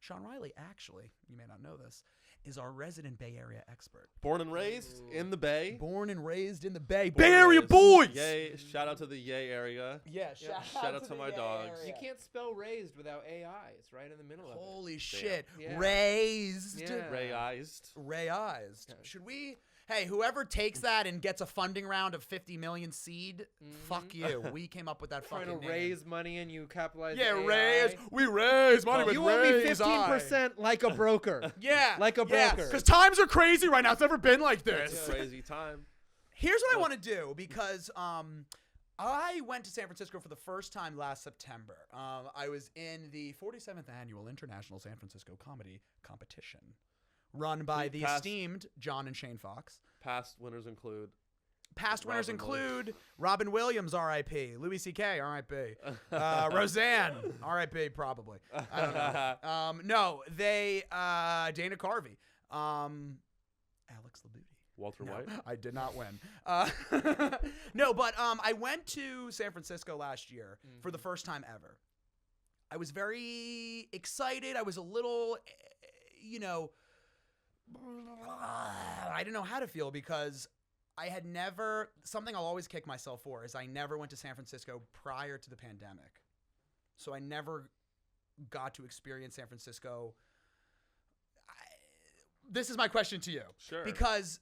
Sean Riley, actually, you may not know this, is our resident Bay Area expert. Born and raised in the Bay. Born and raised in the Bay. Born Bay and Area raised. boys! Yay. Shout out to the Yay area. Yeah, shout out to the my Bay dogs. Area. You can't spell raised without AI. It's right in the middle of it. Holy shit. Yeah. Raised. Yeah. Rayized. Rayized. Okay. Should we... Hey, whoever takes that and gets a funding round of 50 million seed, fuck you. We came up with that Trying fucking to name. raise money and you capitalize Yeah, AI. raise. We raise money with You owe me raise 15% like a broker. Yeah. Like a broker. Because times are crazy right now. It's never been like It's this. a crazy time. Here's what I want to do because I went to San Francisco for the first time last September. I was in the 47th Annual International San Francisco Comedy Competition run by the esteemed John and Shane Fox. Past winners include. Past winners Robin include Robin Williams, R.I.P., Louis C.K., R.I.P., Roseanne, R.I.P., probably. I don't know. No, they, Dana Carvey, Alex Labuti. Walter No, White. I did not win. No, but I went to San Francisco last year for the first time ever. I was very excited. I was a little, I didn't know how to feel because I had never, something I'll always kick myself for is I never went to San Francisco prior to the pandemic. So I never got to experience San Francisco. This is my question to you. Sure. Because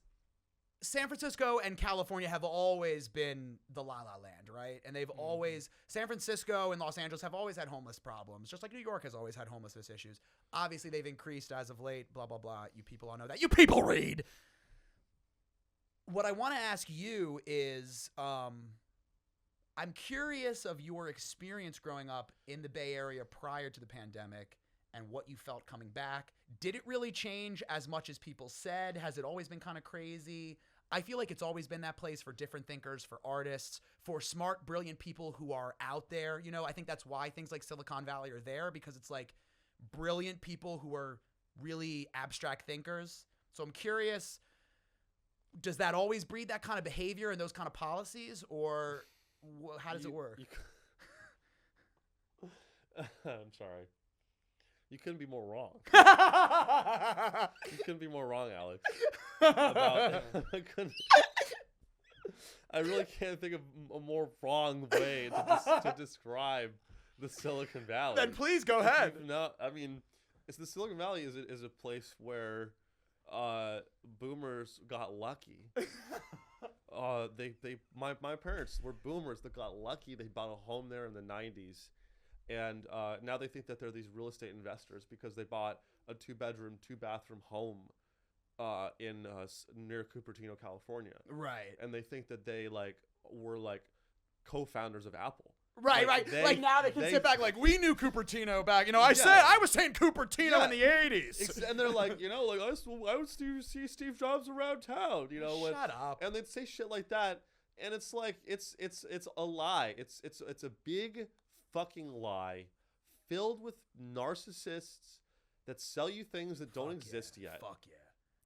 San Francisco and California have always been the La La Land, right? And they've always, San Francisco and Los Angeles have always had homeless problems, just like New York has always had homelessness issues. Obviously, they've increased as of late, blah, blah, blah. You people all know that. You people read! What I want to ask you is, I'm curious of your experience growing up in the Bay Area prior to the pandemic and what you felt coming back. Did it really change as much as people said? Has it always been kind of crazy? I feel like it's always been that place for different thinkers, for artists, for smart, brilliant people who are out there. I think that's why things like Silicon Valley are there, because it's like brilliant people who are really abstract thinkers. So I'm curious, does that always breed that kind of behavior and those kind of policies, or how does it work? I'm sorry. You couldn't be more wrong. You couldn't be more wrong, Alex. I really can't think of a more wrong way to describe the Silicon Valley. Then please go ahead. No, I mean, it's the Silicon Valley is a place where boomers got lucky. My parents were boomers that got lucky. They bought a home there in the 90s. And now they think that they're these real estate investors because they bought a 2-bedroom, 2-bathroom home in near Cupertino, California. Right. And they think that they were co-founders of Apple. Right, right. Now they can sit back we knew Cupertino back. I was saying Cupertino in the 80s. And they're I would see Steve Jobs around town. Shut up. And they'd say shit like that, and it's it's a lie. It's a big fucking lie, filled with narcissists that sell you things that don't exist yet. Fuck yeah.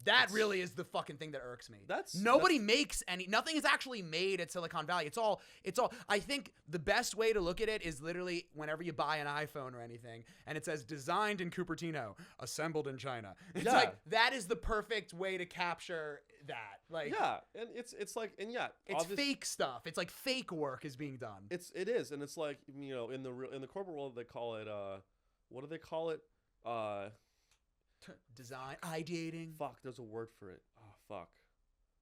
That really is the fucking thing that irks me. Nobody makes nothing is actually made at Silicon Valley. It's all, I think the best way to look at it is literally whenever you buy an iPhone or anything and it says designed in Cupertino, assembled in China. It's that is the perfect way to capture that. And it's it's fake stuff. It's like fake work is being done. It is. And it's like, in the corporate world, they call it, what do they call it? Design, ideating. Fuck, there's a word for it. Oh, fuck.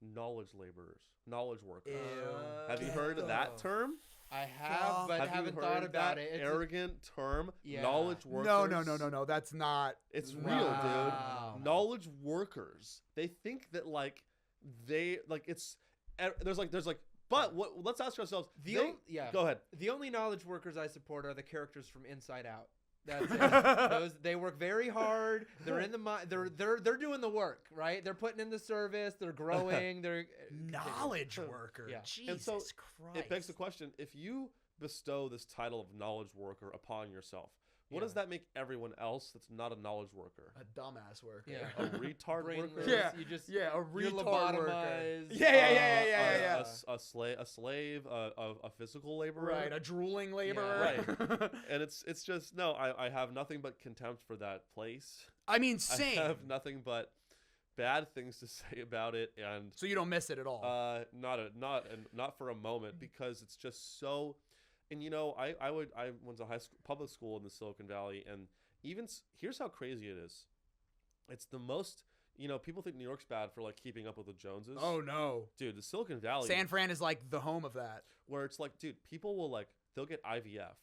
Knowledge laborers. Knowledge workers. Ew. Have you heard of that term? I have, but haven't thought about it. It's arrogant term. Knowledge workers. No. That's not. It's real, dude. Knowledge workers. They think that but what? Let's ask ourselves. Go ahead. The only knowledge workers I support are the characters from Inside Out. That's it. They work very hard. They're in they're doing the work, right? They're putting in the service. They're growing. They're knowledge worker. Yeah. Jesus and so Christ. It begs the question: if you bestow this title of knowledge worker upon yourself, What does that make everyone else that's not a knowledge worker? A dumbass worker. Yeah. A retard Brainless, worker? Yeah. You just Yeah, a you're retard worker. lobotomized. Yeah. A slave, a physical laborer. Right, a drooling laborer. Right. And it's just, no, I have nothing but contempt for that place. I mean, same. I have nothing but bad things to say about it, and So you don't miss it at all. not for a moment, because it's just so. And I went to public school in the Silicon Valley, and here's how crazy it is. It's the most, people think New York's bad for like keeping up with the Joneses. Oh no, dude, the Silicon Valley, San Fran is like the home of that. where it's like, dude, people will they'll get IVF,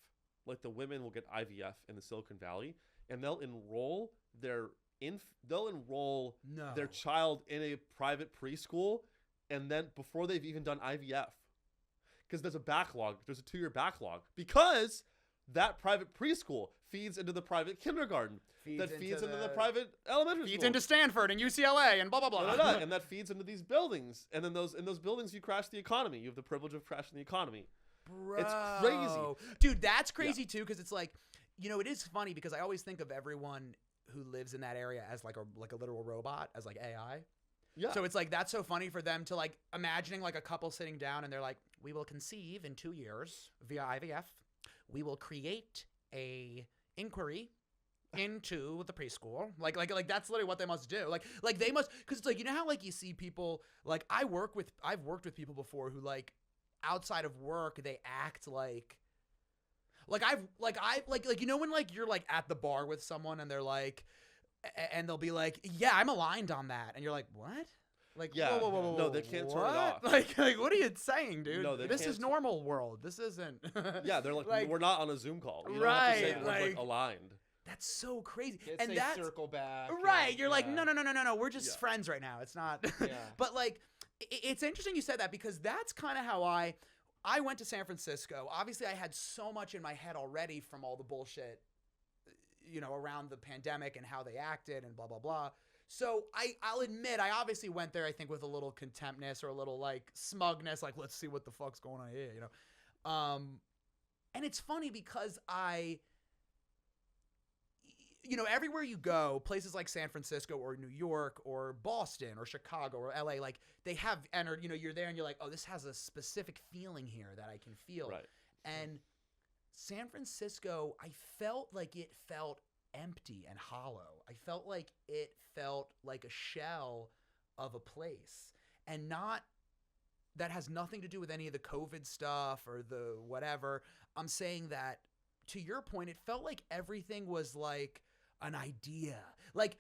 like the women will get IVF in the Silicon Valley, and they'll enroll their No. child in a private preschool, and then before they've even done IVF. Because there's a 2-year backlog, because that private preschool feeds into the private kindergarten, feeds into the private elementary feeds school, into Stanford and UCLA and blah blah blah. and that feeds into these buildings, and then in those buildings you crash the economy. You have the privilege of crashing the economy. Bro. It's crazy, dude. That's crazy too, because it's like, it is funny because I always think of everyone who lives in that area as like a literal robot, as like AI. Yeah. So it's like, that's so funny for them to like imagining like a couple sitting down and they're like, we will conceive in 2 years via IVF. We will create a inquiry into the preschool. Like that's literally what they must do. Like they must, because it's like, how like you see people, like I've worked with people before who like outside of work they act like when like you're like at the bar with someone and they're like, and they'll be like, yeah, I'm aligned on that, and you're like, what? Like, Yeah. whoa, No, they can't turn it what? off. Like what are you saying, dude? No, they this can't is normal world. This isn't. Yeah, they're like, Like, we're not on a Zoom call. You don't have to say right, the words, like- aligned. That's so crazy. Can't And say that's circle back. right. and- You're like, yeah. no. We're just Yeah. friends right now. It's not. Yeah. But like, it's interesting you said that, because that's kind of how I went to San Francisco. Obviously, I had so much in my head already from all the bullshit, around the pandemic and how they acted and blah, blah, blah. So I'll admit, I obviously went there, I think, with a little contemptness or a little like smugness, like, let's see what the fuck's going on here, and it's funny because everywhere you go, places like San Francisco or New York or Boston or Chicago or LA, like they have entered, you're there and you're like, oh, this has a specific feeling here that I can feel. Right. And San Francisco, I felt like it felt empty and hollow. I felt like it felt like a shell of a place, and that has nothing to do with any of the COVID stuff or the whatever. I'm saying that, to your point, it felt like everything was like an idea. Like,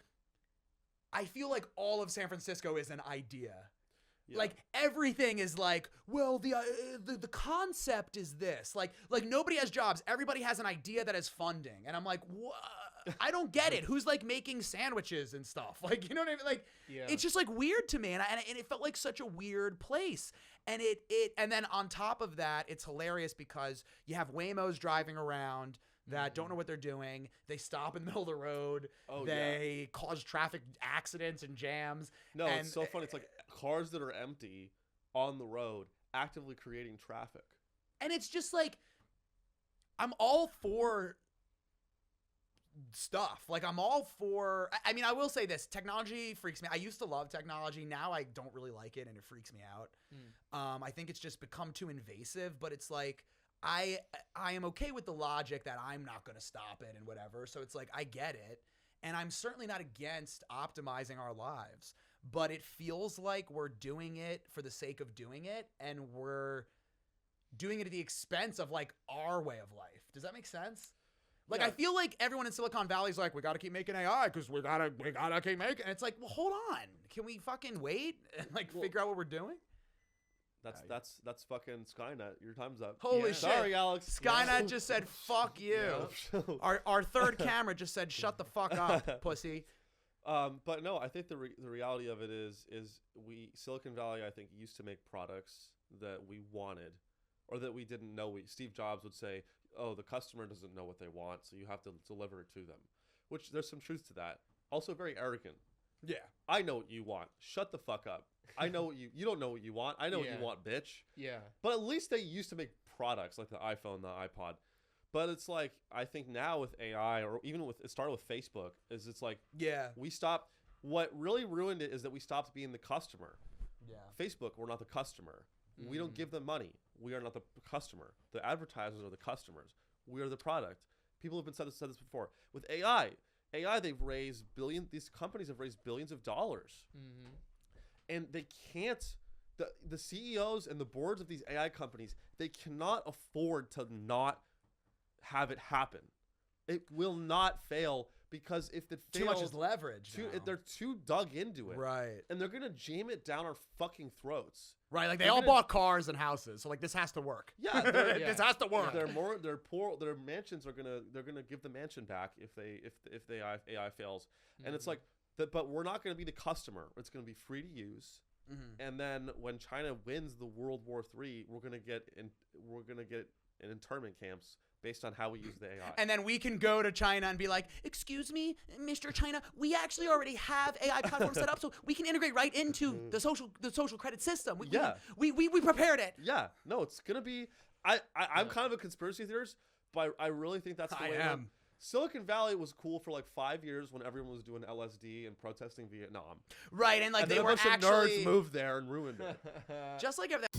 I feel like all of San Francisco is an idea. Yeah. Like everything is like, well, the concept is this. Like nobody has jobs. Everybody has an idea that has funding. And I'm like, what? I don't get it. Who's like making sandwiches and stuff? Like, you know what I mean? Like, Yeah. it's just like weird to me. And it felt like such a weird place. And and then on top of that, it's hilarious because you have Waymos driving around that don't know what they're doing. They stop in the middle of the road. Oh, They cause traffic accidents and jams. No, and it's so funny. It's like cars that are empty on the road actively creating traffic. And it's just like, I'm all for stuff. Like, I'm all for, I mean, I will say this, technology freaks me. I used to love technology. Now I don't really like it and it freaks me out. I think it's just become too invasive, but it's like, I am okay with the logic that I'm not going to stop it and whatever. So it's like, I get it. And I'm certainly not against optimizing our lives, but it feels like we're doing it for the sake of doing it. And we're doing it at the expense of like our way of life. Does that make sense? Like, Yeah. I feel like everyone in Silicon Valley is like, we got to keep making AI because we gotta keep making. And it's like, well, hold on. Can we fucking wait and like figure out what we're doing? That's fucking Skynet. Your time's up. Holy Yeah. shit. Sorry, Alex. Skynet just said, fuck you. Yeah. Our third camera just said, shut the fuck up, pussy. But no, I think the reality of it is Silicon Valley, I think, used to make products that we wanted, or that we didn't know. Steve Jobs would say, oh, the customer doesn't know what they want, so you have to deliver it to them. Which there's some truth to that. Also very arrogant. Yeah. I know what you want. Shut the fuck up. I know what you don't know what you want. I know what Yeah. you want, bitch. Yeah. But at least they used to make products like the iPhone, the iPod. But it's like, I think now with AI, or even with, it started with Facebook, is it's like, Yeah. we stopped, what really ruined it is that we stopped being the customer. Yeah. Facebook, we're not the customer. We don't give them money. We are not the customer. The advertisers are the customers. We are the product. People have been said this before. With AI, they've raised these companies have raised billions of dollars. And they can't, the CEOs and the boards of these AI companies, they cannot afford to not have it happen. It will not fail, because if it fails, Too much is leverage. they're too dug into it. Right. And they're going to jam it down our fucking throats. Right. Like they They're all gonna- bought cars and houses. So like this has to work. Yeah, This has to work. They're poor. Their mansions they're gonna give the mansion back if the AI fails. And it's like, but we're not gonna be the customer. It's gonna be free to use. And then when China wins the World War III, we're gonna get in internment camps based on how we use the AI. And then we can go to China and be like, excuse me, Mr. China, we actually already have AI platforms set up, so we can integrate right into the social credit system. We prepared it. Yeah, no, it's gonna be. I'm kind of a conspiracy theorist, but I really think that's the way. I am. Silicon Valley was cool for like 5 years when everyone was doing LSD and protesting Vietnam. Right, and like And they then a were bunch of actually nerds moved there and ruined it. just like everything.